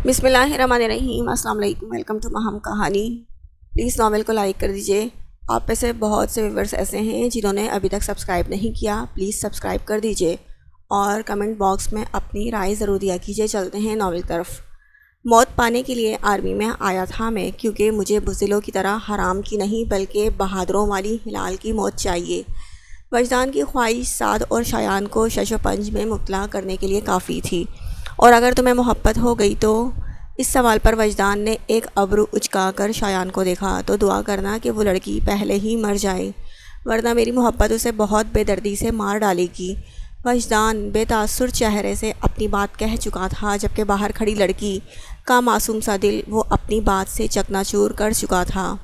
بسم اللہ الرحمن الرحیم۔ السلام علیکم، ویلکم ٹو مہم کہانی۔ پلیز ناول کو لائک کر دیجیے۔ آپ میں سے بہت سے ویورز ایسے ہیں جنہوں نے ابھی تک سبسکرائب نہیں کیا، پلیز سبسکرائب کر دیجیے اور کمنٹ باکس میں اپنی رائے ضرور دیا کیجیے۔ چلتے ہیں ناول طرف۔ موت پانے کے لیے آرمی میں آیا تھا میں، کیونکہ مجھے بزدلوں کی طرح حرام کی نہیں بلکہ بہادروں والی حلال کی موت چاہیے۔ وجدان کی خواہش سعد اور شایان کو شش و پنج میں مبتلا کرنے کے لیے کافی تھی، اور اگر تمہیں محبت ہو گئی تو۔ اس سوال پر وجدان نے ایک ابرو اچکا کر شایان کو دیکھا، تو دعا کرنا کہ وہ لڑکی پہلے ہی مر جائے، ورنہ میری محبت اسے بہت بے دردی سے مار ڈالے گی۔ وجدان بے تاثر چہرے سے اپنی بات کہہ چکا تھا، جبکہ باہر کھڑی لڑکی کا معصوم سا دل وہ اپنی بات سے چکنا چور کر چکا تھا۔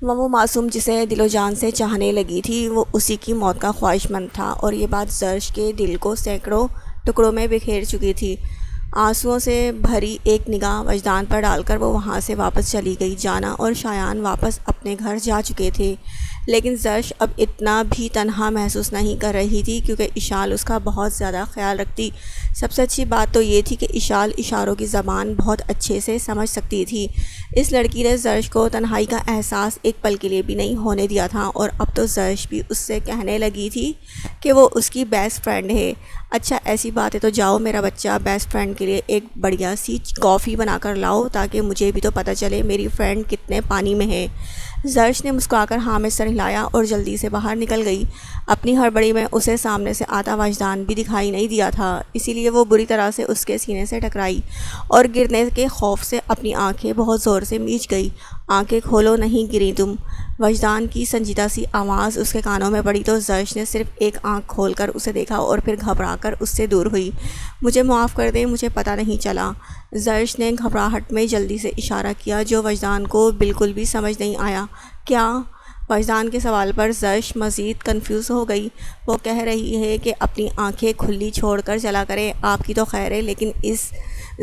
وہ معصوم جسے دل و جان سے چاہنے لگی تھی، وہ اسی کی موت کا خواہش مند تھا، اور یہ بات زرش کے دل کو سینکڑوں ٹکڑوں میں بکھیر چکی تھی۔ آنسوؤں سے بھری ایک نگاہ وجدان پر ڈال کر وہ وہاں سے واپس چلی گئی۔ جانا اور شایان واپس اپنے گھر جا چکے تھے، لیکن زرش اب اتنا بھی تنہا محسوس نہیں کر رہی تھی، کیونکہ اشال اس کا بہت زیادہ خیال رکھتی۔ سب سے اچھی بات تو یہ تھی کہ اشال اشاروں کی زبان بہت اچھے سے سمجھ سکتی تھی۔ اس لڑکی نے زرش کو تنہائی کا احساس ایک پل کے لیے بھی نہیں ہونے دیا تھا، اور اب تو زرش بھی اس سے کہنے لگی تھی کہ وہ اس کی بیسٹ فرینڈ ہے۔ اچھا ایسی بات ہے تو جاؤ میرا بچہ، بیسٹ فرینڈ کے لیے ایک بڑھیا سی کافی بنا کر لاؤ، تاکہ مجھے بھی تو پتہ چلے میری فرینڈ کتنے پانی میں ہے۔ زرش نے مسکرا کر ہاں میں سر ہلایا اور جلدی سے باہر نکل گئی۔ اپنی ہڑبڑی میں اسے سامنے سے آتا وجدان بھی دکھائی نہیں دیا تھا، اسی لیے وہ بری طرح سے اس کے سینے سے ٹکرائی اور گرنے کے خوف سے اپنی آنکھیں بہت زور سے میچ گئی۔ آنکھیں کھولو، نہیں گری تم۔ وجدان کی سنجیدہ سی آواز اس کے کانوں میں پڑی تو زرش نے صرف ایک آنکھ کھول کر اسے دیکھا اور پھر گھبرا کر اس سے دور ہوئی۔ مجھے معاف کر دیں، مجھے پتہ نہیں چلا۔ زرش نے گھبراہٹ میں جلدی سے اشارہ کیا، جو وجدان کو بالکل بھی سمجھ نہیں آیا۔ کیا؟ وجدان کے سوال پر زرش مزید کنفیوز ہو گئی۔ وہ کہہ رہی ہے کہ اپنی آنکھیں کھلی چھوڑ کر چلا کرے، آپ کی تو خیر ہے، لیکن اس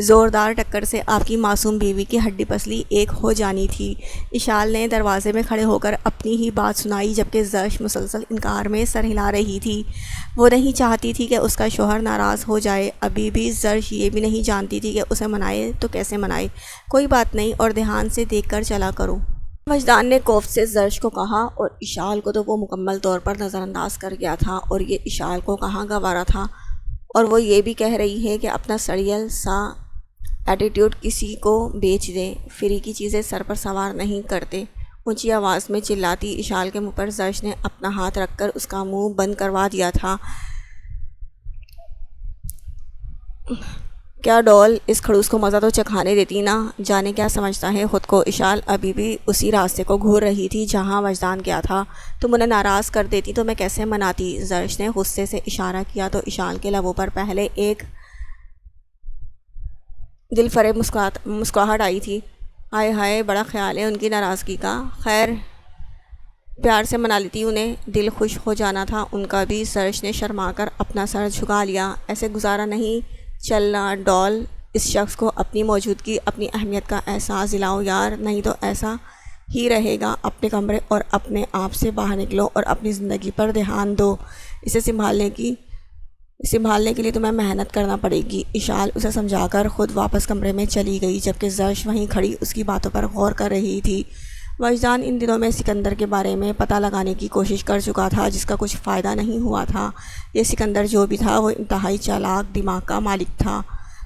زوردار ٹکر سے آپ کی معصوم بیوی کی ہڈی پسلی ایک ہو جانی تھی۔ اشال نے دروازے میں کھڑے ہو کر اپنی ہی بات سنائی، جبکہ زرش مسلسل انکار میں سر ہلا رہی تھی۔ وہ نہیں چاہتی تھی کہ اس کا شوہر ناراض ہو جائے۔ ابھی بھی زرش یہ بھی نہیں جانتی تھی کہ اسے منائے تو کیسے منائے۔ کوئی بات نہیں، اور دھیان سے دیکھ کر چلا کرو، وجدان نے کوفت سے زرش کو کہا، اور اشال کو تو وہ مکمل طور پر نظر انداز کر گیا تھا، اور یہ اشال کو کہاں گوارا تھا۔ اور وہ یہ بھی کہہ رہی ہے کہ اپنا سڑیل سا ایٹیٹیوڈ کسی کو بیچ دیں، فری کی چیزیں سر پر سوار نہیں کرتے۔ اونچی آواز میں چلاتی اشال کے منہ پر زرش نے اپنا ہاتھ رکھ کر اس کا منہ بند کروا دیا تھا۔ کیا ڈول، اس کھڑوس کو مزہ تو چکھانے دیتی نا، جانے کیا سمجھتا ہے خود کو۔ اشال ابھی بھی اسی راستے کو گھور رہی تھی جہاں وجدان گیا تھا۔ تم انہیں ناراض کر دیتی تو میں کیسے مناتی؟ زرش نے غصے سے اشارہ کیا تو اشال کے لبوں پر پہلے ایک دل فریب مسکراہٹ آئی تھی۔ ہائے ہائے، بڑا خیال ہے ان کی ناراضگی کا۔ خیر، پیار سے منا لیتی انہیں، دل خوش ہو جانا تھا ان کا بھی۔ زرش نے شرما کر اپنا سر جھکا لیا۔ ایسے گزارا نہیں چلنا ڈول، اس شخص کو اپنی موجودگی، اپنی اہمیت کا احساس دلاؤ یار، نہیں تو ایسا ہی رہے گا۔ اپنے کمرے اور اپنے آپ سے باہر نکلو اور اپنی زندگی پر دھیان دو۔ اسے سنبھالنے کے لیے تمہیں محنت کرنا پڑے گی۔ اشال اسے سمجھا کر خود واپس کمرے میں چلی گئی، جبکہ زرش وہیں کھڑی اس کی باتوں پر غور کر رہی تھی۔ وجدان ان دنوں میں سکندر کے بارے میں پتہ لگانے کی کوشش کر چکا تھا، جس کا کچھ فائدہ نہیں ہوا تھا۔ یہ سکندر جو بھی تھا وہ انتہائی چالاک دماغ کا مالک تھا۔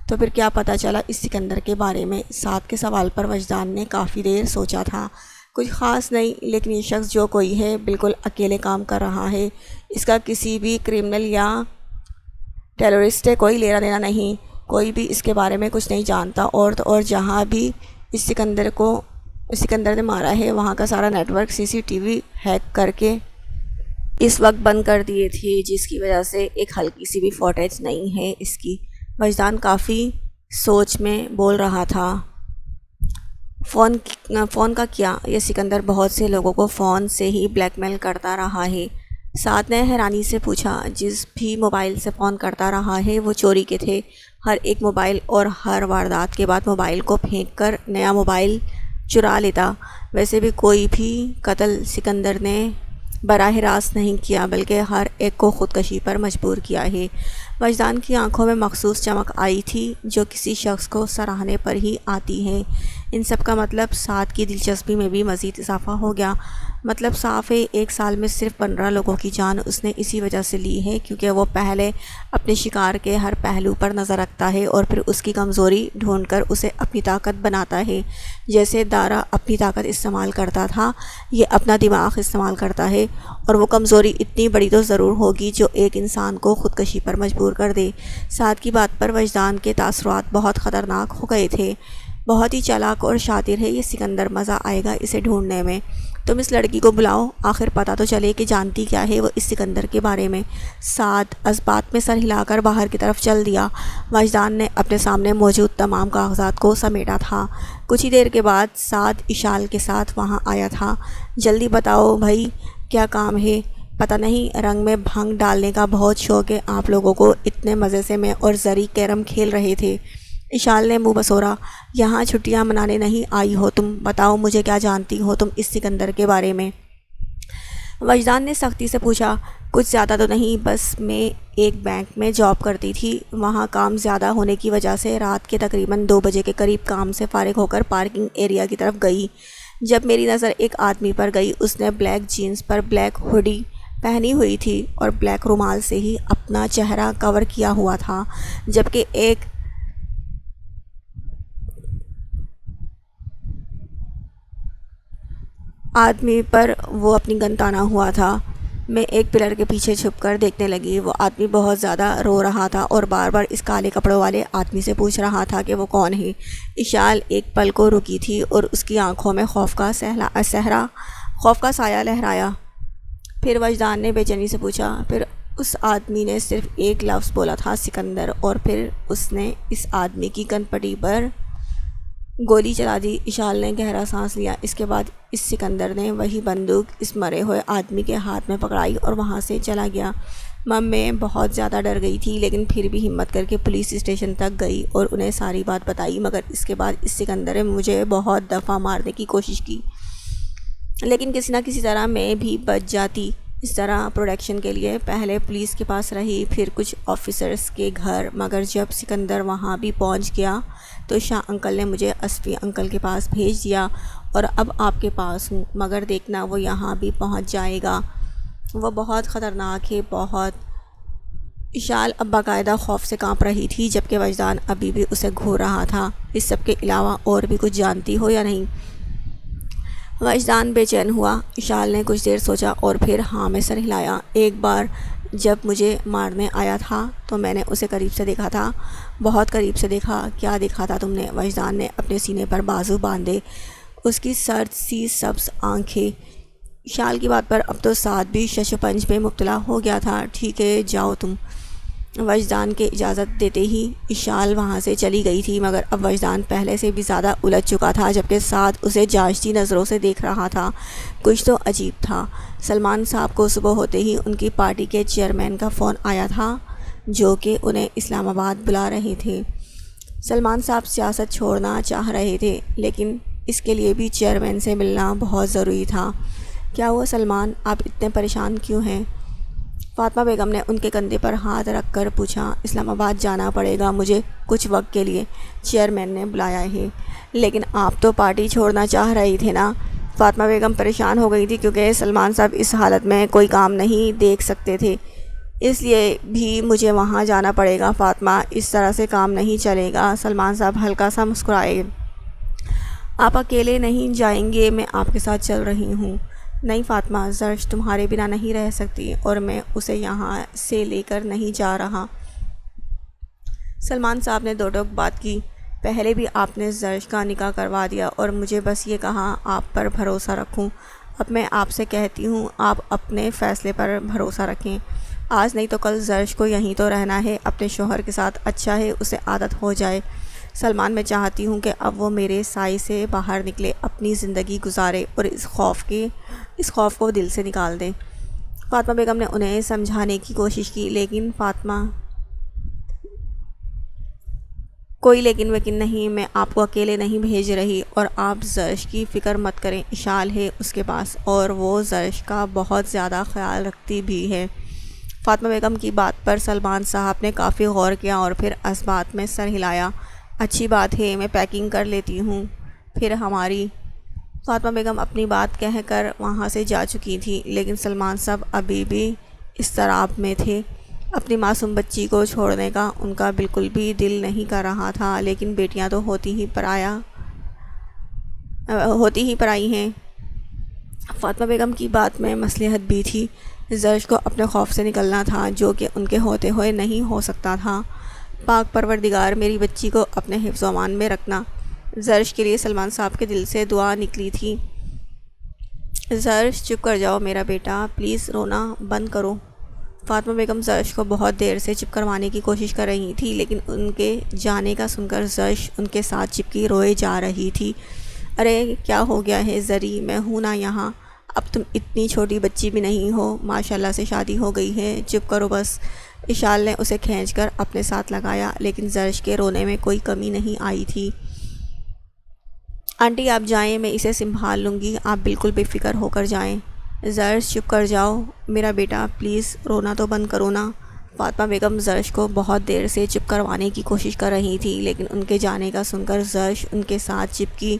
تو پھر کیا پتہ چلا اس سکندر کے بارے میں؟ سعد کے سوال پر وجدان نے کافی دیر سوچا تھا۔ کچھ خاص نہیں، لیکن یہ شخص جو کوئی ہے بالکل اکیلے کام کر رہا ہے۔ اس کا کسی بھی کرمنل یا ٹیررسٹ سے کوئی لینا دینا نہیں، کوئی بھی اس کے بارے میں کچھ نہیں جانتا۔ اور جہاں بھی اس سکندر نے مارا ہے وہاں کا سارا نیٹ ورک CCTV ہیک کر کے اس وقت بند کر دیے تھے، جس کی وجہ سے ایک ہلکی سی بھی فوٹیج نہیں ہے اس کی۔ وجدان کافی سوچ میں بول رہا تھا۔ فون کا کیا؟ یہ سکندر بہت سے لوگوں کو فون سے ہی بلیک میل کرتا رہا ہے، سعد نے حیرانی سے پوچھا۔ جس بھی موبائل سے فون کرتا رہا ہے وہ چوری کے تھے، ہر ایک موبائل، اور ہر واردات کے بعد موبائل کو پھینک کر نیا موبائل چرا لیتا۔ ویسے بھی کوئی بھی قتل سکندر نے براہ راست نہیں کیا بلکہ ہر ایک کو خودکشی پر مجبور کیا ہے۔ وجدان کی آنکھوں میں مخصوص چمک آئی تھی جو کسی شخص کو سراہنے پر ہی آتی ہے۔ ان سب کا مطلب سعد کی دلچسپی میں بھی مزید اضافہ ہو گیا۔ مطلب صاف ہے، 1 سال میں صرف 15 لوگوں کی جان اس نے اسی وجہ سے لی ہے کیونکہ وہ پہلے اپنے شکار کے ہر پہلو پر نظر رکھتا ہے اور پھر اس کی کمزوری ڈھونڈ کر اسے اپنی طاقت بناتا ہے۔ جیسے دارا اپنی طاقت استعمال کرتا تھا، یہ اپنا دماغ استعمال کرتا ہے، اور وہ کمزوری اتنی بڑی تو ضرور ہوگی جو ایک انسان کو خودکشی پر مجبور کر دے۔ سعد کی بات پر وجدان کے تاثرات بہت خطرناک ہو گئے تھے۔ بہت ہی چالاک اور شاطر ہے یہ سکندر، مزہ آئے گا اسے ڈھونڈنے میں۔ تم اس لڑکی کو بلاؤ، آخر پتہ تو چلے کہ جانتی کیا ہے وہ اس سکندر کے بارے میں۔ سعد اسبات میں سر ہلا کر باہر کی طرف چل دیا۔ وجدان نے اپنے سامنے موجود تمام کاغذات کو سمیٹا تھا۔ کچھ ہی دیر کے بعد سعد اشال کے ساتھ وہاں آیا تھا۔ جلدی بتاؤ بھائی، کیا کام ہے؟ پتہ نہیں، رنگ میں بھنگ ڈالنے کا بہت شوق ہے آپ لوگوں کو۔ اتنے مزے سے میں اور زری کیرم کھیل رہے تھے۔ اشال نے منہ بسورا، یہاں چھٹیاں منانے نہیں آئی ہو تم، بتاؤ مجھے کیا جانتی ہو تم اس سکندر کے بارے میں؟ وجدان نے سختی سے پوچھا، کچھ زیادہ تو نہیں، بس میں ایک بینک میں جاب کرتی تھی، وہاں کام زیادہ ہونے کی وجہ سے رات کے تقریباً 2 بجے کے قریب کام سے فارغ ہو کر پارکنگ ایریا کی طرف گئی، جب میری نظر ایک آدمی پر گئی۔ اس نے بلیک جینز پر بلیک ہوڈی پہنی ہوئی تھی اور بلیک رومال سے ہی اپنا چہرہ کور کیا ہوا تھا، جبکہ ایک آدمی پر وہ اپنی گن تانا ہوا تھا۔ میں ایک پلر کے پیچھے چھپ کر دیکھنے لگی۔ وہ آدمی بہت زیادہ رو رہا تھا اور بار بار اس کالے کپڑوں والے آدمی سے پوچھ رہا تھا کہ وہ کون ہے۔ اشال ایک پل کو رکی تھی اور اس کی آنکھوں میں خوف کا سایہ لہرایا۔ پھر وجدان نے بے چینی سے پوچھا، پھر اس آدمی نے صرف ایک لفظ بولا تھا، سکندر، اور پھر اس نے اس آدمی کی کن پٹی پر گولی چلا دی۔ اشال نے گہرا سانس لیا۔ اس کے بعد اس سکندر نے وہی بندوق اس مرے ہوئے آدمی کے ہاتھ میں پکڑائی اور وہاں سے چلا گیا۔ میں بہت زیادہ ڈر گئی تھی، لیکن پھر بھی ہمت کر کے پولیس اسٹیشن تک گئی اور انہیں ساری بات بتائی، مگر اس کے بعد اس سکندر نے مجھے بہت دفعہ مارنے کی کوشش کی، لیکن کسی نہ کسی طرح میں بھی بچ جاتی۔ اس طرح پروٹیکشن کے لیے پہلے پولیس کے پاس رہی، پھر کچھ آفیسرز کے گھر، مگر جب سکندر وہاں بھی پہنچ گیا تو شاہ انکل نے مجھے اسفی انکل کے پاس بھیج دیا اور اب آپ کے پاس ہوں، مگر دیکھنا وہ یہاں بھی پہنچ جائے گا، وہ بہت خطرناک ہے، بہت۔ اشال اب باقاعدہ خوف سے کانپ رہی تھی، جبکہ وجدان ابھی بھی اسے گھور رہا تھا۔ اس سب کے علاوہ اور بھی کچھ جانتی ہو یا نہیں؟ وجدان بے چین ہوا۔ اشال نے کچھ دیر سوچا اور پھر ہاں میں سر ہلایا۔ ایک بار جب مجھے مارنے آیا تھا تو میں نے اسے قریب سے دیکھا تھا، بہت قریب سے دیکھا۔ کیا دیکھا تھا تم نے؟ وجدان نے اپنے سینے پر بازو باندھے، اس کی سرد سی سبز آنکھیں۔ اشال کی بات پر اب تو سعد بھی شش و پنج میں مبتلا ہو گیا تھا۔ ٹھیک ہے، جاؤ تم۔ وجدان کے اجازت دیتے ہی اشال وہاں سے چلی گئی تھی، مگر اب وجدان پہلے سے بھی زیادہ الجھ چکا تھا، جبکہ سعد اسے جانچتی نظروں سے دیکھ رہا تھا۔ کچھ تو عجیب تھا۔ سلمان صاحب کو صبح ہوتے ہی ان کی پارٹی کے چیئرمین کا فون آیا تھا جو کہ انہیں اسلام آباد بلا رہے تھے۔ سلمان صاحب سیاست چھوڑنا چاہ رہے تھے، لیکن اس کے لیے بھی چیئرمین سے ملنا بہت ضروری تھا۔ کیا ہوا سلمان، آپ اتنے پریشان کیوں ہیں؟ فاطمہ بیگم نے ان کے کندھے پر ہاتھ رکھ کر پوچھا۔ اسلام آباد جانا پڑے گا مجھے کچھ وقت کے لیے، چیئرمین نے بلایا ہے۔ لیکن آپ تو پارٹی چھوڑنا چاہ رہی تھے نا؟ فاطمہ بیگم پریشان ہو گئی تھی کیونکہ سلمان صاحب اس حالت میں کوئی کام نہیں دیکھ سکتے تھے، اس لیے بھی مجھے وہاں جانا پڑے گا۔ فاطمہ، اس طرح سے کام نہیں چلے گا۔ سلمان صاحب ہلکا سا مسکرائے۔ آپ اکیلے نہیں جائیں گے، میں آپ کے ساتھ چل رہی ہوں۔ نہیں فاطمہ، زرش تمہارے بنا نہیں رہ سکتی اور میں اسے یہاں سے لے کر نہیں جا رہا۔ سلمان صاحب نے دو ٹوک بات کی۔ پہلے بھی آپ نے زرش کا نکاح کروا دیا اور مجھے بس یہ کہا آپ پر بھروسہ رکھوں۔ اب میں آپ سے کہتی ہوں آپ اپنے فیصلے پر بھروسہ رکھیں۔ آج نہیں تو کل زرش کو یہیں تو رہنا ہے، اپنے شوہر کے ساتھ اچھا ہے اسے عادت ہو جائے۔ سلمان، میں چاہتی ہوں کہ اب وہ میرے سائے سے باہر نکلے، اپنی زندگی گزارے اور اس خوف کو دل سے نکال دیں۔ فاطمہ بیگم نے انہیں سمجھانے کی کوشش کی، لیکن کوئی لیکن ویکن نہیں، میں آپ کو اکیلے نہیں بھیج رہی، اور آپ زرش کی فکر مت کریں، اشال ہے اس کے پاس اور وہ زرش کا بہت زیادہ خیال رکھتی بھی ہے۔ فاطمہ بیگم کی بات پر سلمان صاحب نے کافی غور کیا اور پھر اس بات میں سر ہلایا۔ اچھی بات ہے، میں پیکنگ کر لیتی ہوں، پھر ہماری۔ فاطمہ بیگم اپنی بات کہہ کر وہاں سے جا چکی تھی، لیکن سلمان صاحب ابھی بھی اضطراب میں تھے۔ اپنی معصوم بچی کو چھوڑنے کا ان کا بالکل بھی دل نہیں کر رہا تھا، لیکن بیٹیاں تو ہوتی ہی پرائی ہیں۔ فاطمہ بیگم کی بات میں مصلحت بھی تھی۔ زرش کو اپنے خوف سے نکلنا تھا، جو کہ ان کے ہوتے ہوئے نہیں ہو سکتا تھا۔ پاک پروردگار میری بچی کو اپنے حفظ و امان میں رکھنا۔ زرش کے لیے سلمان صاحب کے دل سے دعا نکلی تھی۔ زرش چپ کر جاؤ میرا بیٹا، پلیز رونا بند کرو۔ فاطمہ بیگم زرش کو بہت دیر سے چپ کروانے کی کوشش کر رہی تھی، لیکن ان کے جانے کا سن کر زرش ان کے ساتھ چپکی روئے جا رہی تھی۔ ارے کیا ہو گیا ہے زری، میں ہوں نا یہاں، اب تم اتنی چھوٹی بچی بھی نہیں ہو، ماشاءاللہ سے شادی ہو گئی ہے، چپ کرو بس۔ اشال نے اسے کھینچ کر اپنے ساتھ لگایا، لیکن زرش کے رونے میں کوئی کمی نہیں آئی تھی۔ آنٹی آپ جائیں، میں اسے سنبھال لوں گی، آپ بالکل بے فکر ہو کر جائیں۔ زرش چپ کر جاؤ میرا بیٹا، پلیز رونا تو بند کرو نا۔ فاطمہ بیگم زرش کو بہت دیر سے چپ کروانے کی کوشش کر رہی تھی، لیکن ان کے جانے کا سن کر زرش ان کے ساتھ چپکی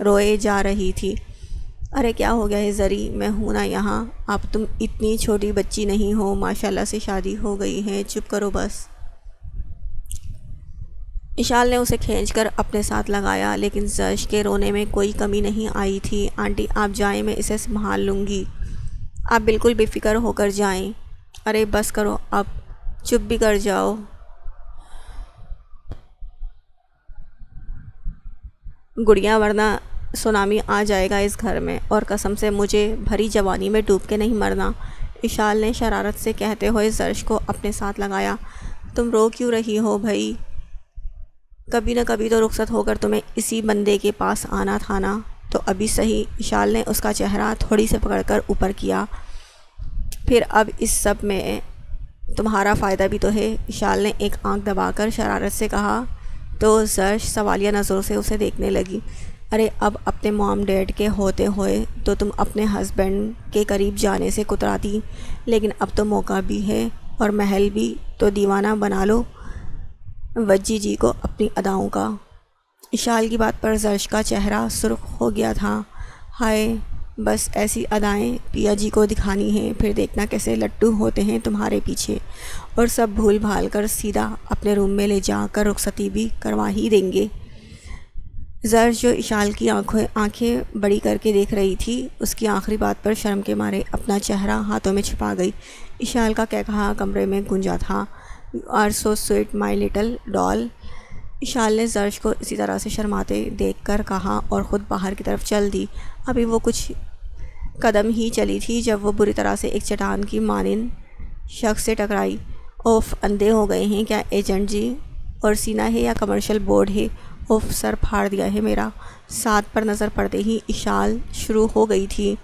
روئے جا رہی تھی۔ ارے کیا ہو گیا ہے زری، میں ہوں نا یہاں، اب تم اتنی چھوٹی بچی نہیں ہو، ماشاءاللہ سے شادی ہو گئی ہے، چپ کرو بس۔ اشال نے اسے کھینچ کر اپنے ساتھ لگایا، لیکن زرش کے رونے میں کوئی کمی نہیں آئی تھی۔ آنٹی آپ جائیں، میں اسے سنبھال لوں گی، آپ بالکل بے فکر ہو کر جائیں۔ ارے بس کرو اب، چپ بھی کر جاؤ۔ گڑیا ورنہ سونامی آ جائے گا اس گھر میں، اور قسم سے مجھے بھری جوانی میں ڈوب کے نہیں مرنا، اشال نے شرارت سے کہتے ہوئے زرش کو اپنے ساتھ لگایا۔ تم رو کیوں رہی ہو بھائی، کبھی نہ کبھی تو رخصت ہو کر تمہیں اسی بندے کے پاس آنا تھا نا، تو ابھی صحیح۔ اشال نے اس کا چہرہ تھوڑی سے پکڑ کر اوپر کیا۔ پھر اب اس سب میں تمہارا فائدہ بھی تو ہے، اشال نے ایک آنکھ دبا کر شرارت سے کہا، تو زرش سوالیہ نظروں سے اسے دیکھنے لگی۔ ارے اب اپنے موم ڈیڈ کے ہوتے ہوئے تو تم اپنے ہسبینڈ کے قریب جانے سے کتراتی، لیکن اب تو موقع بھی ہے اور محل بھی، تو دیوانہ بنا لو وجی جی کو اپنی اداؤں کا۔ اشال کی بات پر زرش کا چہرہ سرخ ہو گیا تھا۔ ہائے، بس ایسی ادائیں پیا جی کو دکھانی ہیں، پھر دیکھنا کیسے لٹو ہوتے ہیں تمہارے پیچھے، اور سب بھول بھال کر سیدھا اپنے روم میں لے جا کر رخصتی بھی کروا ہی دیں گے۔ زرش جو اشال کی آنکھیں بڑی کر کے دیکھ رہی تھی، اس کی آخری بات پر شرم کے مارے اپنا چہرہ ہاتھوں میں چھپا گئی۔ اشال کا کہا کمرے میں گونجا تھا، "You are so sweet my little doll"۔ اشال نے زرش کو اسی طرح سے شرماتے دیکھ کر کہا اور خود باہر کی طرف چل دی۔ ابھی وہ کچھ قدم ہی چلی تھی جب وہ بری طرح سے ایک چٹان کی مانند شخص سے ٹکرائی۔ اوف، اندھے ہو گئے ہیں کیا ایجنٹ جی، اور سینہ ہے یا کمرشل بورڈ ہے، اوف سر پھاڑ دیا ہے میرا۔ ساتھ پر نظر پڑتے ہی اشال شروع ہو گئی تھی،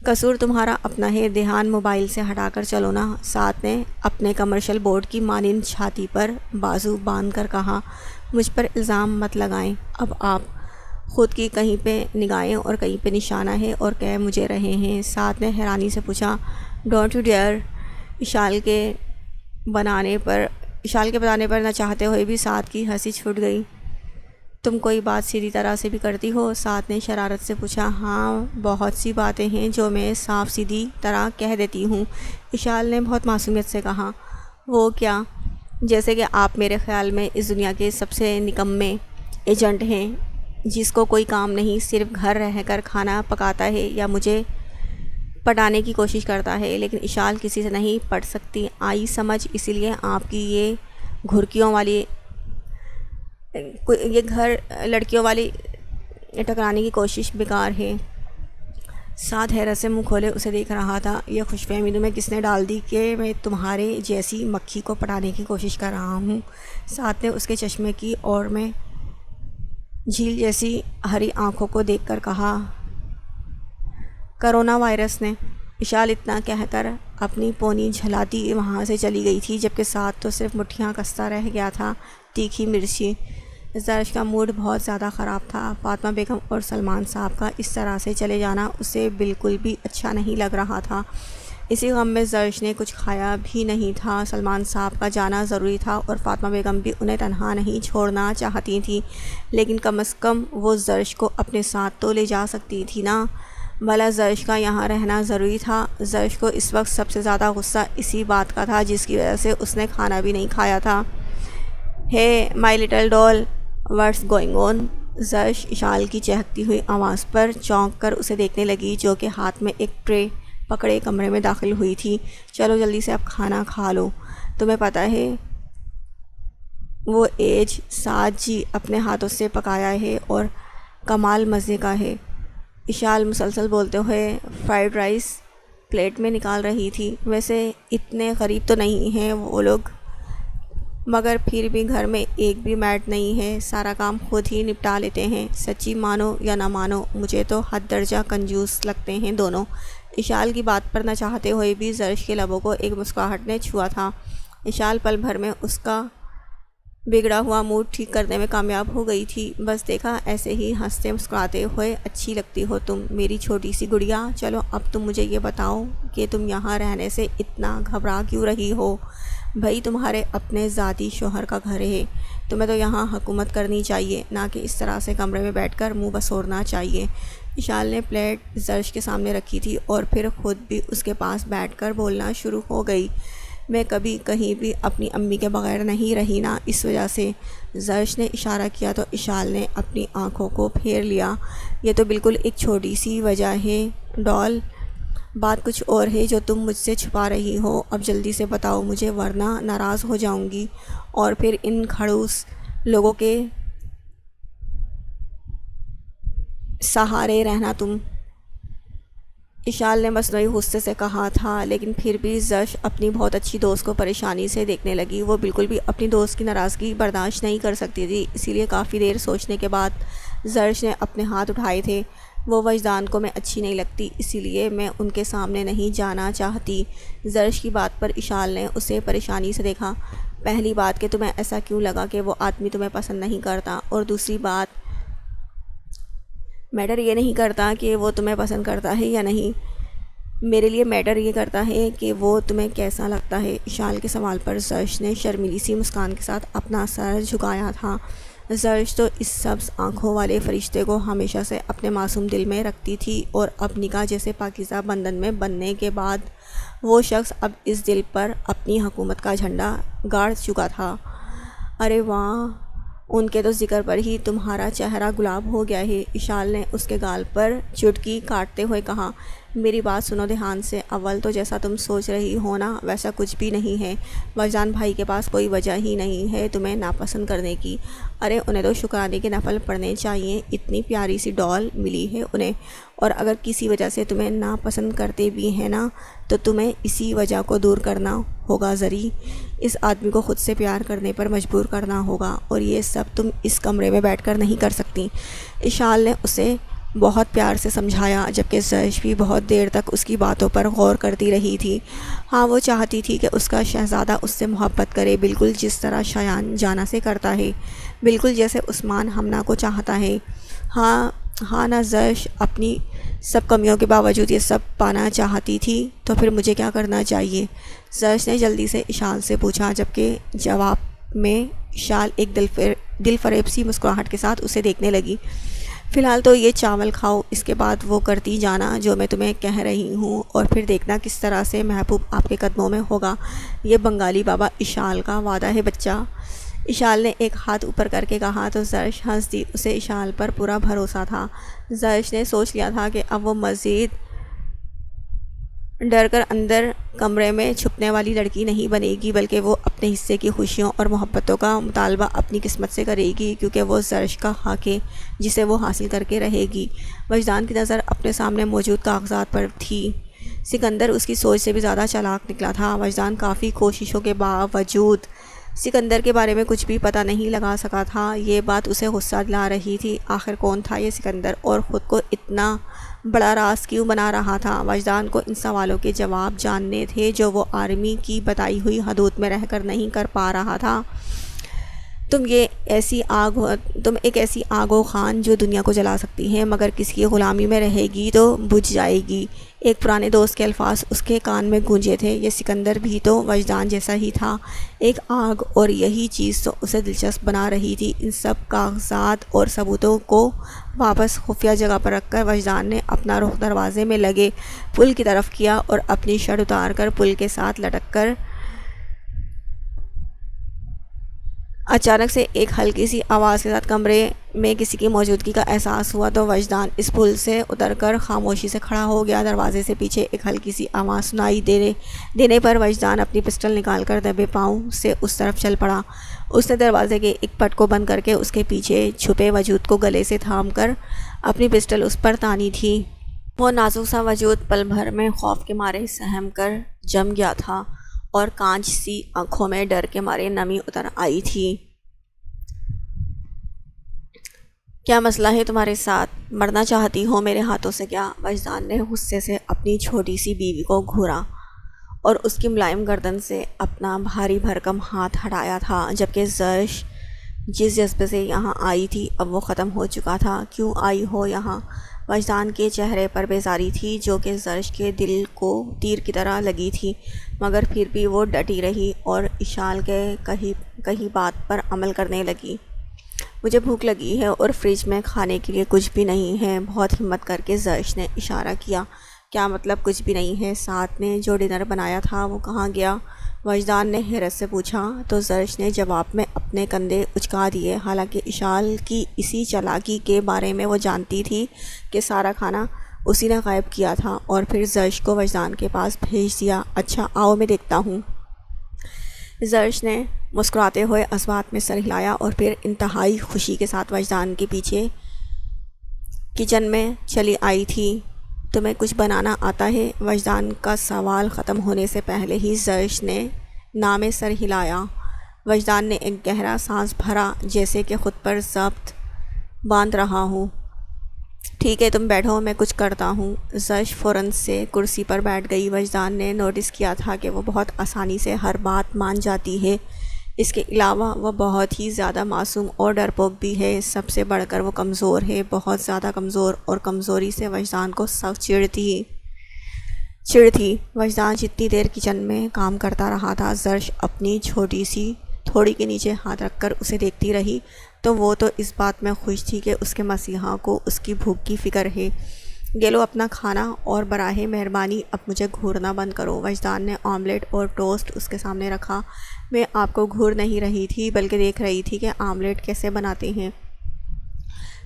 قصور تمہارا اپنا ہے، دھیان موبائل سے ہٹا کر چلو نا۔ ساتھ نے اپنے کمرشل بورڈ کی مانند چھاتی پر بازو باندھ کر کہا، مجھ پر الزام مت لگائیں، اب آپ خود کی کہیں پہ نگاہیں اور کہیں پہ نشانہ ہے اور کہہ مجھے رہے ہیں۔ ساتھ نے حیرانی سے پوچھا، ڈونٹ یو ڈیئر۔ اشال کے بتانے پر نہ چاہتے ہوئے بھی ساتھ کی ہنسی چھوٹ گئی۔ تم کوئی بات سیدھی طرح سے بھی کرتی ہو؟ ساتھ نے شرارت سے پوچھا۔ ہاں، بہت سی باتیں ہیں جو میں صاف سیدھی طرح کہہ دیتی ہوں، اشال نے بہت معصومیت سے کہا۔ وہ کیا؟ جیسے کہ آپ میرے خیال میں اس دنیا کے سب سے نکمے ایجنٹ ہیں، جس کو کوئی کام نہیں، صرف گھر رہ کر کھانا پکاتا ہے یا مجھے پٹانے کی کوشش کرتا ہے، لیکن اشال کسی سے نہیں پٹ سکتی، آئی سمجھ، اسی لیے آپ کی یہ گھر لڑکیوں والی ٹکرانے کی کوشش بیکار ہے۔ ساتھ حیرت سے منہ کھولے اسے دیکھ رہا تھا۔ یہ خوش فہمی تمہیں کس نے ڈال دی کہ میں تمہارے جیسی مکھی کو پٹانے کی کوشش کر رہا ہوں؟ ساتھ نے اس کے چشمے کی اور میں جھیل جیسی ہری آنکھوں کو دیکھ کر کہا، کرونا وائرس نے اشال اتنا کہہ کر اپنی پونی جھلاتی وہاں سے چلی گئی تھی، جبکہ ساتھ تو صرف مٹھیاں کستا رہ گیا تھا تیکھی مرچی۔ زرش کا موڈ بہت زیادہ خراب تھا۔ فاطمہ بیگم اور سلمان صاحب کا اس طرح سے چلے جانا اسے بالکل بھی اچھا نہیں لگ رہا تھا۔ اسی غم میں زرش نے کچھ کھایا بھی نہیں تھا۔ سلمان صاحب کا جانا ضروری تھا اور فاطمہ بیگم بھی انہیں تنہا نہیں چھوڑنا چاہتی تھی، لیکن کم از کم وہ زرش کو اپنے ساتھ تو لے جا سکتی تھی نا۔ بھلا زرش کا یہاں رہنا ضروری تھا؟ زرش کو اس وقت سب سے زیادہ غصہ اسی بات کا تھا جس کی وجہ سے اس نے کھانا بھی نہیں کھایا تھا۔ ہے مائی لٹل ڈال، واٹس گوئنگ آن؟ زرش اشال کی چہکتی ہوئی آواز پر چونک کر اسے دیکھنے لگی، جو کہ ہاتھ میں ایک ٹرے پکڑے کمرے میں داخل ہوئی تھی۔ چلو جلدی سے اب کھانا کھا لو، تمہیں پتہ ہے وہ ایج ساتھ جی اپنے ہاتھوں سے پکایا ہے اور کمال مزے کا ہے۔ اشال مسلسل بولتے ہوئے فرائیڈ رائس پلیٹ میں نکال رہی تھی۔ ویسے اتنے غریب تو نہیں ہیں وہ لوگ، مگر پھر بھی گھر میں ایک بھی میڈ نہیں ہے، سارا کام خود ہی نپٹا لیتے ہیں۔ سچی مانو یا نہ مانو، مجھے تو حد درجہ کنجوس لگتے ہیں دونوں۔ اشال کی بات پر نہ چاہتے ہوئے بھی زرش کے لبوں کو ایک مسکراہٹ نے چھوا تھا۔ اشال پل بھر میں اس کا بگڑا ہوا موڈ ٹھیک کرنے میں کامیاب ہو گئی تھی۔ بس دیکھا، ایسے ہی ہنستے مسکراتے ہوئے اچھی لگتی ہو تم میری چھوٹی سی گڑیا۔ چلو اب تم مجھے یہ بتاؤ کہ تم یہاں رہنے سے اتنا گھبرا کیوں رہی ہو؟ بھائی تمہارے اپنے ذاتی شوہر کا گھر ہے، تمہیں تو یہاں حکومت کرنی چاہیے، نہ کہ اس طرح سے کمرے میں بیٹھ کر منہ بسورنا چاہیے۔ اشال نے پلیٹ زرش کے سامنے رکھی تھی اور پھر خود بھی اس کے پاس بیٹھ کر بولنا شروع ہو گئی۔ میں کبھی کہیں بھی اپنی امی کے بغیر نہیں رہی نا، اس وجہ سے۔ زرش نے اشارہ کیا تو اشال نے اپنی آنکھوں کو پھیر لیا۔ یہ تو بالکل ایک چھوٹی سی وجہ ہے ڈال، بات کچھ اور ہے جو تم مجھ سے چھپا رہی ہو۔ اب جلدی سے بتاؤ مجھے، ورنہ ناراض ہو جاؤں گی اور پھر ان کھڑوس لوگوں کے سہارے رہنا تم۔ اشال نے مصنوعی غصے سے کہا تھا، لیکن پھر بھی زرش اپنی بہت اچھی دوست کو پریشانی سے دیکھنے لگی۔ وہ بالکل بھی اپنی دوست کی ناراضگی برداشت نہیں کر سکتی تھی، اسی لیے کافی دیر سوچنے کے بعد زرش نے اپنے ہاتھ اٹھائے تھے۔ وہ وجدان کو میں اچھی نہیں لگتی، اسی لیے میں ان کے سامنے نہیں جانا چاہتی۔ زرش کی بات پر اشال نے اسے پریشانی سے دیکھا۔ پہلی بات کہ تمہیں ایسا کیوں لگا کہ وہ آدمی تمہیں پسند نہیں کرتا، اور دوسری بات میٹر یہ نہیں کرتا کہ وہ تمہیں پسند کرتا ہے یا نہیں، میرے لیے میٹر یہ کرتا ہے کہ وہ تمہیں کیسا لگتا ہے۔ اشال کے سوال پر زرش نے شرمیلی سی مسکان کے ساتھ اپنا سر جھکایا تھا۔ زرش تو اس سبز آنکھوں والے فرشتے کو ہمیشہ سے اپنے معصوم دل میں رکھتی تھی، اور اب نکاح جیسے پاکیزہ بندھن میں بندھنے کے بعد وہ شخص اب اس دل پر اپنی حکومت کا جھنڈا گاڑ چکا تھا۔ ارے واہ، ان کے تو ذکر پر ہی تمہارا چہرہ گلاب ہو گیا ہے۔ اشال نے اس کے گال پر چٹکی کاٹتے ہوئے کہا۔ میری بات سنو دھیان سے، اول تو جیسا تم سوچ رہی ہو نا ویسا کچھ بھی نہیں ہے۔ وجدان بھائی کے پاس کوئی وجہ ہی نہیں ہے تمہیں ناپسند کرنے کی۔ ارے انہیں تو شکرانے کے نفل پڑھنے چاہیے، اتنی پیاری سی ڈال ملی ہے انہیں، اور اگر کسی وجہ سے تمہیں ناپسند کرتے بھی ہیں نا تو تمہیں اسی وجہ کو دور کرنا ہوگا ضری، اس آدمی کو خود سے پیار کرنے پر مجبور کرنا ہوگا، اور یہ سب تم اس کمرے میں بیٹھ کر نہیں کر سکتی۔ اشال نے اسے بہت پیار سے سمجھایا، جبکہ زرش بھی بہت دیر تک اس کی باتوں پر غور کرتی رہی تھی۔ ہاں وہ چاہتی تھی کہ اس کا شہزادہ اس سے محبت کرے، بالکل جس طرح شایان جانا سے کرتا ہے، بالکل جیسے عثمان ہمنا کو چاہتا ہے۔ ہاں نا زرش اپنی سب کمیوں کے باوجود یہ سب پانا چاہتی تھی، تو پھر مجھے کیا کرنا چاہیے؟ زرش نے جلدی سے اشال سے پوچھا، جبکہ جواب میں اشال ایک دل فریب سی مسکراہٹ کے ساتھ اسے دیکھنے لگی۔ فی الحال تو یہ چاول کھاؤ، اس کے بعد وہ کرتی جانا جو میں تمہیں کہہ رہی ہوں، اور پھر دیکھنا کس طرح سے محبوب آپ کے قدموں میں ہوگا، یہ بنگالی بابا اشال کا وعدہ ہے بچہ۔ اشال نے ایک ہاتھ اوپر کر کے کہا تو زرش ہنس دی، اسے اشال پر پورا بھروسہ تھا۔ زرش نے سوچ لیا تھا کہ اب وہ مزید ڈر کر اندر کمرے میں چھپنے والی لڑکی نہیں بنے گی، بلکہ وہ اپنے حصے کی خوشیوں اور محبتوں کا مطالبہ اپنی قسمت سے کرے گی، کیونکہ وہ زرش کا حق ہے جسے وہ حاصل کر کے رہے گی۔ وجدان کی نظر اپنے سامنے موجود کاغذات پر تھی۔ سکندر اس کی سوچ سے بھی زیادہ چالاک نکلا تھا۔ وجدان کافی کوششوں کے باوجود سکندر کے بارے میں کچھ بھی پتہ نہیں لگا سکا تھا۔ یہ بات اسے غصہ دلا رہی تھی۔ آخر کون تھا یہ سکندر، اور خود کو اتنا بڑا راز کیوں بنا رہا تھا؟ وجدان کو ان سوالوں کے جواب جاننے تھے جو وہ آرمی کی بتائی ہوئی حدود میں رہ کر نہیں کر پا رہا تھا۔ تم ایک ایسی آگ و خان جو دنیا کو جلا سکتی ہے مگر کسی کی غلامی میں رہے گی تو بجھ جائے گی۔ ایک پرانے دوست کے الفاظ اس کے کان میں گونجے تھے۔ یہ سکندر بھی تو وجدان جیسا ہی تھا، ایک آگ، اور یہی چیز تو اسے دلچسپ بنا رہی تھی۔ ان سب کاغذات اور ثبوتوں کو واپس خفیہ جگہ پر رکھ کر وجدان نے اپنا رخ دروازے میں لگے پل کی طرف کیا اور اپنی شرٹ اتار کر پل کے ساتھ لٹک کر اچانک سے ایک ہلکی سی آواز کے ساتھ کمرے میں کسی کی موجودگی کا احساس ہوا تو وجدان اس پل سے اتر کر خاموشی سے کھڑا ہو گیا۔ دروازے سے پیچھے ایک ہلکی سی آواز سنائی دینے پر وجدان اپنی پسٹل نکال کر دبے پاؤں سے اس طرف چل پڑا۔ اس نے دروازے کے ایک پٹ کو بند کر کے اس کے پیچھے چھپے وجود کو گلے سے تھام کر اپنی پسٹل اس پر تانی تھی۔ وہ نازک سا وجود پل بھر میں خوف کے مارے سہم کر جم گیا تھا اور کانچ سی آنکھوں میں ڈر کے مارے نمی اتر آئی تھی۔ کیا مسئلہ ہے تمہارے ساتھ؟ مرنا چاہتی ہو میرے ہاتھوں سے کیا؟ وجدان نے غصے سے اپنی چھوٹی سی بیوی کو گھورا اور اس کی ملائم گردن سے اپنا بھاری بھرکم ہاتھ ہٹایا تھا، جبکہ زرش جس جذبے سے یہاں آئی تھی اب وہ ختم ہو چکا تھا۔ کیوں آئی ہو یہاں؟ وجدان کے چہرے پر بیزاری تھی جو کہ زرش کے دل کو تیر کی طرح لگی تھی، مگر پھر بھی وہ ڈٹی رہی اور اشال کے کہی بات پر عمل کرنے لگی۔ مجھے بھوک لگی ہے اور فریج میں کھانے کے لیے کچھ بھی نہیں ہے۔ بہت ہمت کر کے زرش نے اشارہ کیا۔ کیا مطلب کچھ بھی نہیں ہے؟ ساتھ نے جو ڈنر بنایا تھا وہ کہاں گیا؟ وجدان نے حیرت سے پوچھا تو زرش نے جواب میں اپنے کندھے اچکا دیے۔ حالانکہ اشال کی اسی چالاکی کے بارے میں وہ جانتی تھی کہ سارا کھانا اسی نے غائب کیا تھا اور پھر زرش کو وجدان کے پاس بھیج دیا۔ اچھا آؤ میں دیکھتا ہوں۔ زرش نے مسکراتے ہوئے اسبات میں سر ہلایا اور پھر انتہائی خوشی کے ساتھ وجدان کے پیچھے کچن میں چلی آئی تھی۔ تمہیں کچھ بنانا آتا ہے؟ وجدان کا سوال ختم ہونے سے پہلے ہی زرش نے نام سر ہلایا۔ وجدان نے ایک گہرا سانس بھرا، جیسے کہ خود پر ضبط باندھ رہا ہوں۔ ٹھیک ہے تم بیٹھو، میں کچھ کرتا ہوں۔ زرش فوراً سے کرسی پر بیٹھ گئی۔ وجدان نے نوٹس کیا تھا کہ وہ بہت آسانی سے ہر بات مان جاتی ہے۔ اس کے علاوہ وہ بہت ہی زیادہ معصوم اور ڈرپوک بھی ہے۔ سب سے بڑھ کر وہ کمزور ہے، بہت زیادہ کمزور، اور کمزوری سے وجدان کو سخت چڑ تھی۔ وجدان جتنی دیر کچن میں کام کرتا رہا تھا، زرش اپنی چھوٹی سی تھوڑی کے نیچے ہاتھ رکھ کر اسے دیکھتی رہی تو وہ تو اس بات میں خوش تھی کہ اس کے مسیحا کو اس کی بھوک کی فکر ہے۔ یہ لو اپنا کھانا اور براہ مہربانی اب مجھے گھورنا بند کرو۔ وجدان نے آملیٹ اور ٹوسٹ اس کے سامنے رکھا۔ میں آپ کو گھور نہیں رہی تھی بلکہ دیکھ رہی تھی کہ آملیٹ کیسے بناتے ہیں۔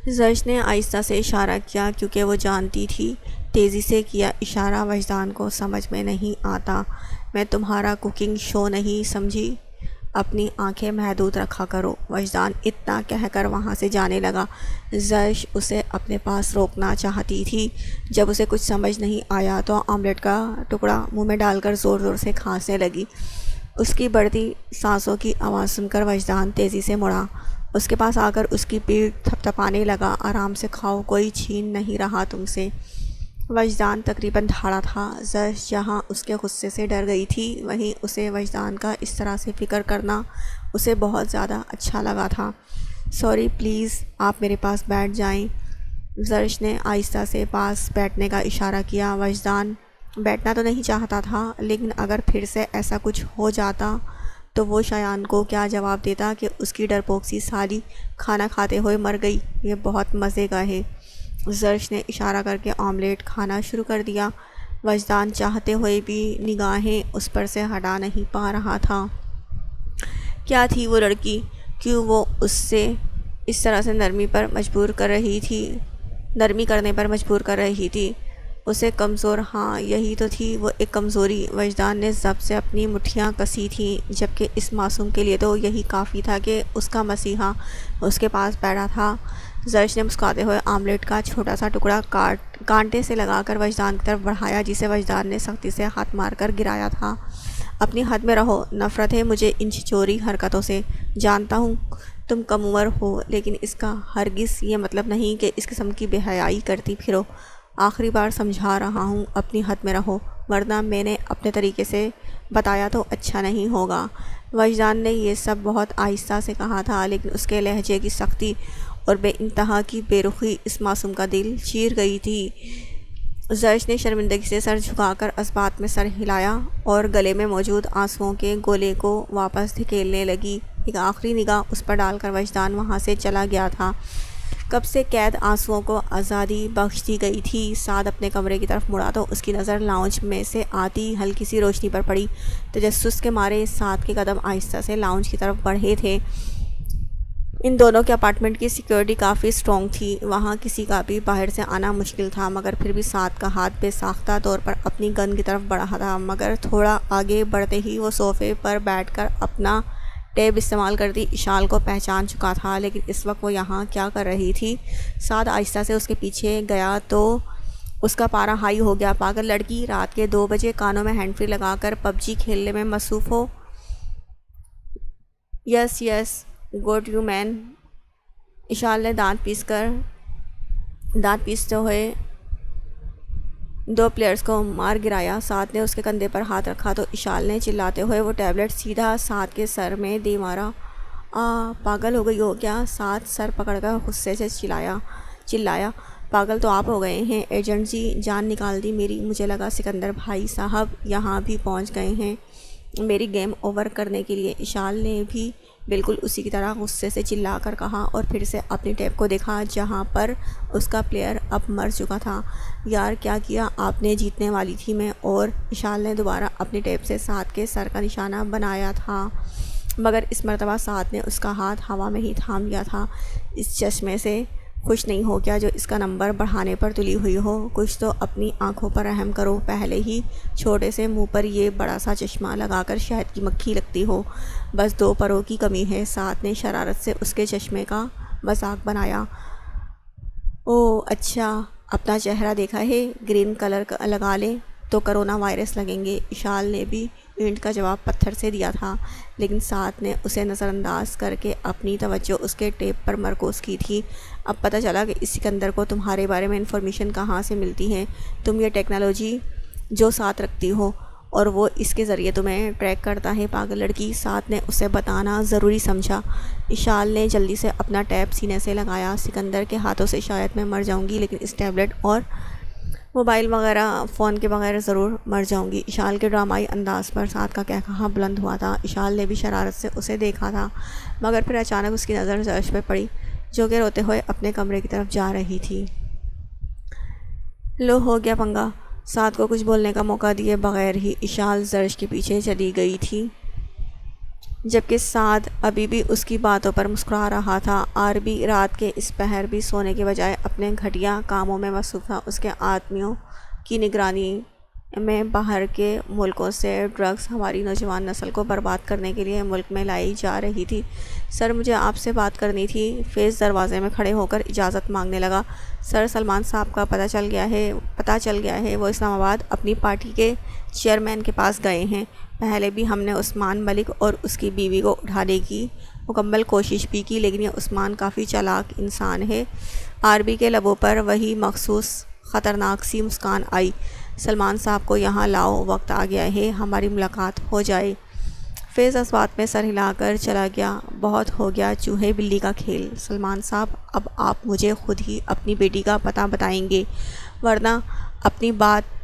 زرش نے آہستہ سے اشارہ کیا کیونکہ وہ جانتی تھی تیزی سے کیا اشارہ وجدان کو سمجھ میں نہیں آتا۔ میں تمہارا کوکنگ شو نہیں سمجھی، اپنی آنکھیں محدود رکھا کرو۔ وجدان اتنا کہہ کر وہاں سے جانے لگا۔ زرش اسے اپنے پاس روکنا چاہتی تھی۔ جب اسے کچھ سمجھ نہیں آیا تو آملیٹ کا ٹکڑا منہ میں ڈال کر زور زور سے کھانسنے لگی۔ اس کی بڑھتی سانسوں کی آواز سن کر وجدان تیزی سے مڑا۔ اس کے پاس آ کر اس کی پیٹھ تھپتھپانے لگا۔ آرام سے کھاؤ، کوئی چھین نہیں رہا تم سے۔ وجدان تقریباً دھاڑا تھا۔ زرش جہاں اس کے غصے سے ڈر گئی تھی وہیں اسے وجدان کا اس طرح سے فکر کرنا اسے بہت زیادہ اچھا لگا تھا۔ سوری، پلیز آپ میرے پاس بیٹھ جائیں۔ زرش نے آہستہ سے پاس بیٹھنے کا اشارہ کیا۔ وجدان بیٹھنا تو نہیں چاہتا تھا، لیکن اگر پھر سے ایسا کچھ ہو جاتا تو وہ شایان کو کیا جواب دیتا کہ اس کی ڈرپوک سی سالی کھانا کھاتے ہوئے مر گئی؟ یہ بہت مزے کا ہے۔ زرش نے اشارہ کر کے آملیٹ کھانا شروع کر دیا۔ وجدان چاہتے ہوئے بھی نگاہیں اس پر سے ہٹا نہیں پا رہا تھا۔ کیا تھی وہ لڑکی؟ کیوں وہ اس سے اس طرح سے نرمی کرنے پر مجبور کر رہی تھی؟ اسے کمزور، ہاں یہی تو تھی وہ ایک کمزوری۔ وجدان نے ضبط سے اپنی مٹھیاں کسی تھیں، جبکہ اس معصوم کے لیے تو یہی کافی تھا کہ اس کا مسیحا اس کے پاس بیٹھا تھا۔ زرش نے مسکراتے ہوئے آملیٹ کا چھوٹا سا ٹکڑا کانٹے سے لگا کر وجدان کی طرف بڑھایا، جسے وجدان نے سختی سے ہاتھ مار کر گرایا تھا۔ اپنی حد میں رہو، نفرت ہے مجھے ان چوری حرکتوں سے۔ جانتا ہوں تم کم عمر ہو، لیکن اس کا ہرگز یہ مطلب نہیں کہ اس قسم کی بے حیائی کرتی پھرو۔ آخری بار سمجھا رہا ہوں، اپنی حد میں رہو، ورنہ میں نے اپنے طریقے سے بتایا تو اچھا نہیں ہوگا۔ وجدان نے یہ سب بہت آہستہ سے کہا تھا، لیکن اس کے لہجے کی سختی اور بے انتہا کی بے رخی اس معصوم کا دل چیر گئی تھی۔ زرش نے شرمندگی سے سر جھکا کر اثبات میں سر ہلایا اور گلے میں موجود آنسوؤں کے گولے کو واپس دھکیلنے لگی۔ ایک آخری نگاہ اس پر ڈال کر وجدان وہاں سے چلا گیا تھا۔ کب سے قید آنسوؤں کو آزادی بخش دی گئی تھی۔ سعد اپنے کمرے کی طرف مڑا تو اس کی نظر لاؤنج میں سے آتی ہلکی سی روشنی پر پڑی۔ تجسس کے مارے سعد کے قدم آہستہ سے لاؤنج کی طرف بڑھے تھے۔ ان دونوں کے اپارٹمنٹ کی سیکیورٹی کافی سٹرونگ تھی، وہاں کسی کا بھی باہر سے آنا مشکل تھا، مگر پھر بھی سعد کا ہاتھ بے ساختہ طور پر اپنی گن کی طرف بڑھا تھا، مگر تھوڑا آگے بڑھتے ہی وہ صوفے پر بیٹھ کر اپنا ٹیب استعمال کرتی اشال کو پہچان چکا تھا۔ لیکن اس وقت وہ یہاں کیا کر رہی تھی؟ سعد آہستہ سے اس کے پیچھے گیا تو اس کا پارا ہائی ہو گیا۔ پاگل لڑکی، رات کے 2 بجے کانوں میں ہینڈ فری لگا کر پب جی کھیلنے میں مصروف ہو؟ یس یس گوڈ یو مین۔ اشال نے دانت پیستے ہوئے 2 پلیئرز کو مار گرایا۔ سعد نے اس کے کندھے پر ہاتھ رکھا تو اشال نے چلاتے ہوئے وہ ٹیبلٹ سیدھا سعد کے سر میں دے مارا۔ پاگل ہو گئی ہو کیا؟ سعد سر پکڑ کر غصے سے چلایا۔ پاگل تو آپ ہو گئے ہیں ایجنٹ جی، جان نکال دی میری، مجھے لگا سکندر بھائی صاحب یہاں بھی پہنچ گئے ہیں میری گیم اوور کرنے کے لیے۔ اشال نے بھی بالکل اسی کی طرح غصے سے چلا کر کہا اور پھر سے اپنی ٹیپ کو دیکھا جہاں پر اس کا پلیئر اب مر چکا تھا۔ یار کیا کیا آپ نے؟ جیتنے والی تھی میں۔ اور اشال نے دوبارہ اپنی ٹیپ سے سعد کے سر کا نشانہ بنایا تھا، مگر اس مرتبہ سعد نے اس کا ہاتھ ہوا میں ہی تھام لیا تھا۔ اس چشمے سے خوش نہیں ہو کیا جو اس کا نمبر بڑھانے پر تلی ہوئی ہو؟ کچھ تو اپنی آنکھوں پر رحم کرو، پہلے ہی چھوٹے سے منہ پر یہ بڑا سا چشمہ لگا کر شہد کی مکھی لگتی ہو، بس 2 پروں کی کمی ہے۔ سعد نے شرارت سے اس کے چشمے کا مذاق بنایا۔ اوہ اچھا، اپنا چہرہ دیکھا ہے، گرین کلر لگا لیں تو کرونا وائرس لگیں گے۔ اشال نے بھی اینٹ کا جواب پتھر سے دیا تھا، لیکن سعد نے اسے نظر انداز کر کے اپنی توجہ اس کے ٹیپ پر مرکوز کی تھی۔ اب پتہ چلا کہ اس سکندر کو تمہارے بارے میں انفارمیشن کہاں سے ملتی ہے؟ تم یہ ٹیکنالوجی جو ساتھ رکھتی ہو اور وہ اس کے ذریعے تمہیں ٹریک کرتا ہے۔ پاگل لڑکی، سعد نے اسے بتانا ضروری سمجھا۔ اشال نے جلدی سے اپنا ٹیپ سینے سے لگایا۔ سکندر کے ہاتھوں سے شاید میں مر جاؤں گی، لیکن اس ٹیبلٹ اور موبائل وغیرہ فون کے بغیر ضرور مر جاؤں گی۔ اشال کے ڈرامائی انداز پر سعد کا کہا بلند ہوا تھا۔ اشال نے بھی شرارت سے اسے دیکھا تھا، مگر پھر اچانک اس کی نظر زرش پہ پڑی جو کہ روتے ہوئے اپنے کمرے کی طرف جا رہی تھی۔ لو ہو گیا پنگا۔ سعد کو کچھ بولنے کا موقع دیے بغیر ہی اشال زرش کے پیچھے چلی گئی تھی، جبکہ سعد ابھی بھی اس کی باتوں پر مسکرا رہا تھا۔ عربی رات کے اس پہر بھی سونے کے بجائے اپنے گھٹیا کاموں میں مصروف تھا۔ اس کے آدمیوں کی نگرانی میں باہر کے ملکوں سے ڈرگز ہماری نوجوان نسل کو برباد کرنے کے لیے ملک میں لائی جا رہی تھی۔ سر مجھے آپ سے بات کرنی تھی۔ فیض دروازے میں کھڑے ہو کر اجازت مانگنے لگا۔ سر سلمان صاحب کا پتہ چل گیا ہے، وہ اسلام آباد اپنی پارٹی کے چیئرمین کے پاس گئے ہیں۔ پہلے بھی ہم نے عثمان ملک اور اس کی بیوی کو اٹھانے کی مکمل کوشش بھی کی، لیکن یہ عثمان کافی چالاک انسان ہے۔ عربی کے لبوں پر وہی مخصوص خطرناک سی مسکان آئی۔ سلمان صاحب کو یہاں لاؤ، وقت آ گیا ہے ہماری ملاقات ہو جائے۔ فیض اس بات میں سر ہلا کر چلا گیا۔ بہت ہو گیا چوہے بلی کا کھیل۔ سلمان صاحب اب آپ مجھے خود ہی اپنی بیٹی کا پتہ بتائیں گے، ورنہ اپنی بات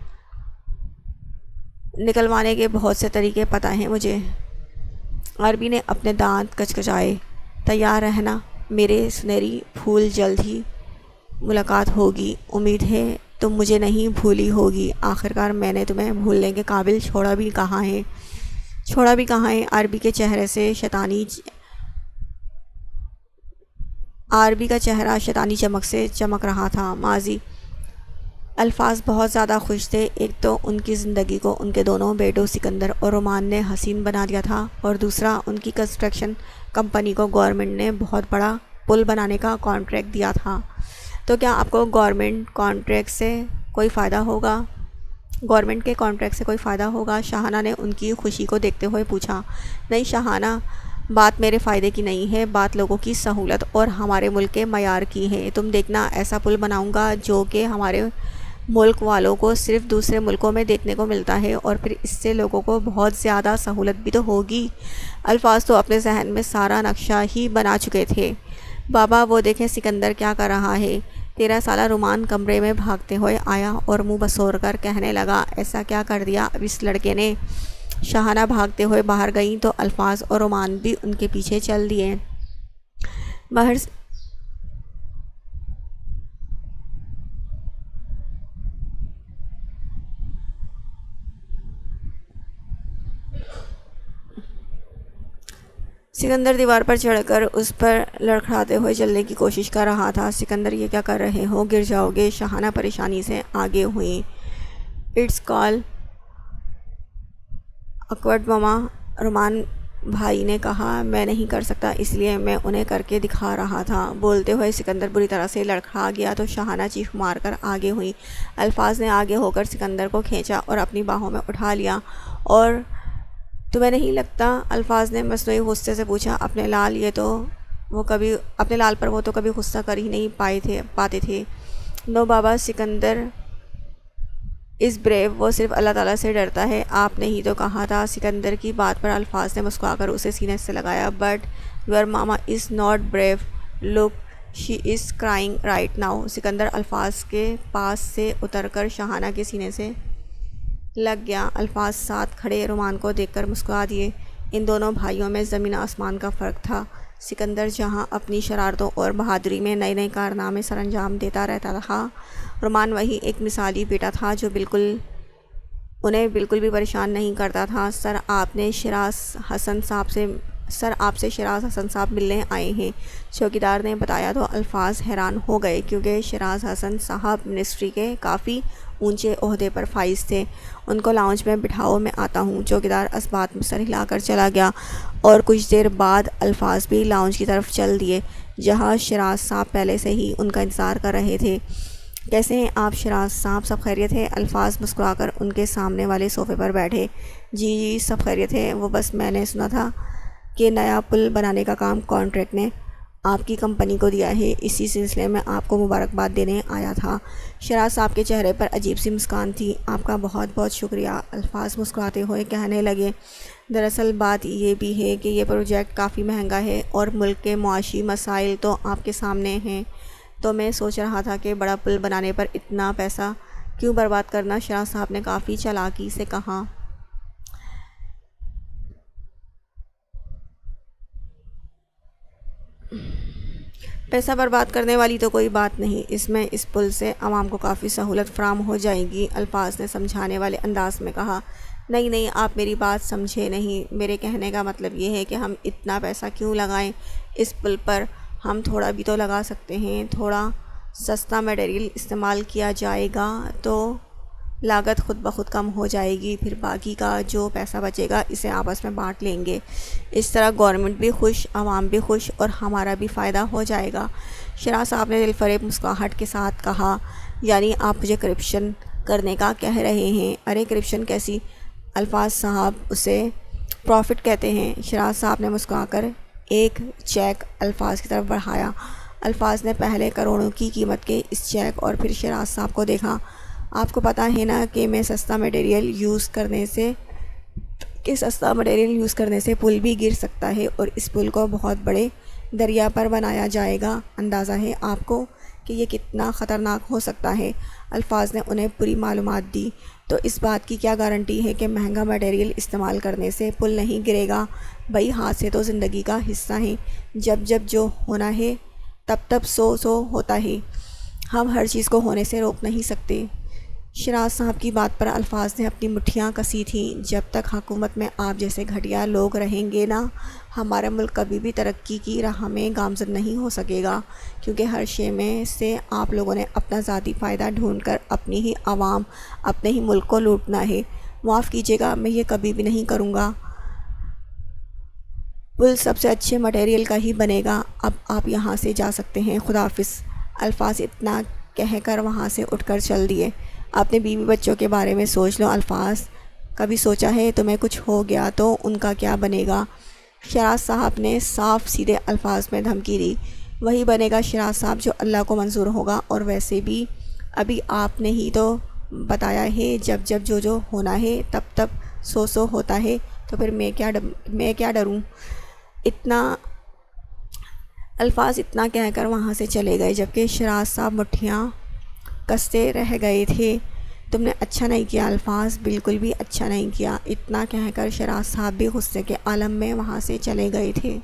نکلوانے کے بہت سے طریقے پتہ ہیں مجھے۔ عربی نے اپنے دانت کچکچائے۔ تیار رہنا میرے سنہری پھول، جلد ہی ملاقات ہوگی۔ امید ہے تم مجھے نہیں بھولی ہوگی۔ آخرکار میں نے تمہیں بھولنے کے قابل چھوڑا بھی کہاں ہے؟ عربی کا چہرہ شیطانی چمک سے چمک رہا تھا۔ ماضی الفاظ بہت زیادہ خوش تھے۔ ایک تو ان کی زندگی کو ان کے دونوں بیٹوں سکندر اور رومان نے حسین بنا دیا تھا، اور دوسرا ان کی کنسٹرکشن کمپنی کو گورنمنٹ نے بہت بڑا پل بنانے کا کانٹریکٹ دیا تھا۔ تو کیا آپ کو گورنمنٹ کانٹریکٹ سے کوئی فائدہ ہوگا؟ گورنمنٹ کے کانٹریکٹ سے کوئی فائدہ ہوگا؟ شاہانہ نے ان کی خوشی کو دیکھتے ہوئے پوچھا۔ نہیں شاہانہ، بات میرے فائدے کی نہیں ہے، بات لوگوں کی سہولت اور ہمارے ملک کے معیار کی ہے۔ تم دیکھنا، ایسا پل بناؤں گا جو کہ ہمارے ملک والوں کو صرف دوسرے ملکوں میں دیکھنے کو ملتا ہے، اور پھر اس سے لوگوں کو بہت زیادہ سہولت بھی تو ہوگی۔ الفاظ تو اپنے ذہن میں سارا نقشہ ہی بنا چکے تھے۔ بابا وہ دیکھیں سکندر کیا کر رہا ہے۔ 13 سالہ رومان کمرے میں بھاگتے ہوئے آیا اور منہ بسور کر کہنے لگا، ایسا کیا کر دیا اب اس لڑکے نے؟ شاہانہ بھاگتے ہوئے باہر گئیں تو الفاظ اور رومان بھی ان کے پیچھے چل دیے۔ باہر سکندر دیوار پر چڑھ کر اس پر لڑکھڑاتے ہوئے چلنے کی کوشش کر رہا تھا۔ سکندر یہ کیا کر رہے ہو، گر جاؤ گے۔ شاہانہ پریشانی سے آگے ہوئیں۔ اٹس کال اکورڈ مما، رومان بھائی نے کہا، میں نہیں کر سکتا اس لیے میں انہیں کر کے دکھا رہا تھا۔ بولتے ہوئے سکندر بری طرح سے لڑکھڑا گیا تو شاہانہ چیخ مار کر آگے ہوئی۔ الفاظ نے آگے ہو کر سکندر کو کھینچا اور اپنی باہوں میں اٹھا لیا۔ اور تمہیں نہیں لگتا؟ الفاظ نے مصنوعی غصے سے پوچھا۔ اپنے لال پر وہ تو کبھی غصہ کر ہی نہیں پاتے تھے۔ نو بابا، سکندر اس بریو، وہ صرف اللہ تعالیٰ سے ڈرتا ہے۔ آپ نے ہی تو کہا تھا۔ سکندر کی بات پر الفاظ نے مسکرا کر اسے سینے سے لگایا۔ But your mama is not brave, look she is crying right now. Sikandar الفاظ کے پاس سے اتر کر شاہانہ کے سینے سے لگ گیا۔ الفاظ ساتھ کھڑے رومان کو دیکھ کر مسکرا دیے۔ ان دونوں بھائیوں میں زمین آسمان کا فرق تھا۔ سکندر جہاں اپنی شرارتوں اور بہادری میں نئے نئے کارنامے سر انجام دیتا رہتا تھا، رومان وہی ایک مثالی بیٹا تھا جو انہیں بالکل بھی پریشان نہیں کرتا تھا۔ سر آپ سے شیراز حسن صاحب ملنے آئے ہیں، چوکیدار نے بتایا تو الفاظ حیران ہو گئے کیونکہ شیراز حسن صاحب منسٹری کے کافی اونچے عہدے پر فائز تھے۔ ان کو لاؤنج میں بٹھاؤ، میں آتا ہوں۔ چوکیدار اس بات میں سر ہلا کر چلا گیا اور کچھ دیر بعد الفاظ بھی لاؤنج کی طرف چل دیے جہاں شیراز صاحب پہلے سے ہی ان کا انتظار کر رہے تھے۔ کیسے ہیں آپ شیراز صاحب، سب خیریت ہے؟ الفاظ مسکرا کر ان کے سامنے والے صوفے پر بیٹھے۔ جی سب خیریت ہے، وہ بس میں نے سنا تھا کہ نیا پل بنانے کا کام کانٹریکٹ نے آپ کی کمپنی کو دیا ہے، اسی سلسلے میں آپ کو مبارکباد دینے آیا تھا۔ شیراز صاحب کے چہرے پر عجیب سی مسکان تھی۔ آپ کا بہت بہت شکریہ، الفاظ مسکراتے ہوئے کہنے لگے۔ دراصل بات یہ بھی ہے کہ یہ پروجیکٹ کافی مہنگا ہے اور ملک کے معاشی مسائل تو آپ کے سامنے ہیں، تو میں سوچ رہا تھا کہ بڑا پل بنانے پر اتنا پیسہ کیوں برباد کرنا۔ شیراز صاحب نے کافی چالاکی سے کہا۔ پیسہ برباد کرنے والی تو کوئی بات نہیں، اس پل سے عوام کو کافی سہولت فراہم ہو جائے گی، الفاظ نے سمجھانے والے انداز میں کہا۔ نہیں آپ میری بات سمجھے نہیں، میرے کہنے کا مطلب یہ ہے کہ ہم اتنا پیسہ کیوں لگائیں اس پل پر، ہم تھوڑا بھی تو لگا سکتے ہیں۔ تھوڑا سستا میٹیریل استعمال کیا جائے گا تو لاگت خود بخود کم ہو جائے گی، پھر باقی کا جو پیسہ بچے گا اسے آپس میں بانٹ لیں گے، اس طرح گورنمنٹ بھی خوش، عوام بھی خوش اور ہمارا بھی فائدہ ہو جائے گا۔ شیراز صاحب نے دل فریب مسکراہٹ کے ساتھ کہا، یعنی آپ مجھے کرپشن کرنے کا کہہ رہے ہیں؟ ارے کرپشن کیسی، الفاظ صاحب اسے پروفٹ کہتے ہیں۔ شیراز صاحب نے مسکرا کر ایک چیک الفاظ کی طرف بڑھایا۔ الفاظ نے پہلے کروڑوں کی قیمت کے اس چیک اور پھر شیراز صاحب کو دیکھا۔ آپ کو پتہ ہے نا کہ سستا مٹیریل یوز کرنے سے پل بھی گر سکتا ہے اور اس پل کو بہت بڑے دریا پر بنایا جائے گا، اندازہ ہے آپ کو کہ یہ کتنا خطرناک ہو سکتا ہے؟ الفاظ نے انہیں پوری معلومات دی۔ تو اس بات کی کیا گارنٹی ہے کہ مہنگا مٹیریل استعمال کرنے سے پل نہیں گرے گا؟ بھئی حادثے تو زندگی کا حصہ ہیں، جب جو ہونا ہے تب سو ہوتا ہے، ہم ہر چیز کو ہونے سے روک نہیں سکتے۔ شیراز صاحب کی بات پر الفاظ نے اپنی مٹھیاں کسی تھیں۔ جب تک حکومت میں آپ جیسے گھٹیا لوگ رہیں گے نا، ہمارا ملک کبھی بھی ترقی کی راہ میں گامزن نہیں ہو سکے گا، کیونکہ ہر شے میں سے آپ لوگوں نے اپنا ذاتی فائدہ ڈھونڈ کر اپنی ہی عوام، اپنے ہی ملک کو لوٹنا ہے۔ معاف کیجیے گا، میں یہ کبھی بھی نہیں کروں گا۔ پل سب سے اچھے مٹیریل کا ہی بنے گا۔ اب آپ یہاں سے جا سکتے ہیں، خدا حافظ۔ الفاظ اتنا کہہ کر وہاں سے اٹھ کر چل دیے۔ اپنے بیوی بچوں کے بارے میں سوچ لو الفاظ، کبھی سوچا ہے تمہیں کچھ ہو گیا تو ان کا کیا بنے گا؟ شیراز صاحب نے صاف سیدھے الفاظ میں دھمکی دی۔ وہی بنے گا شیراز صاحب جو اللہ کو منظور ہوگا، اور ویسے بھی ابھی آپ نے ہی تو بتایا ہے جب جب جو ہونا ہے تب تب سو ہوتا ہے، تو پھر میں کیا ڈروں؟ اتنا الفاظ اتنا کہہ کر وہاں سے چلے گئے، جبکہ شیراز صاحب مٹھیاں کستے رہ گئے تھے۔ تم نے اچھا نہیں کیا الفاظ، بالکل بھی اچھا نہیں کیا، اتنا کہہ کر شیراز صاحب بھی غصے کے عالم میں وہاں سے چلے گئے تھے۔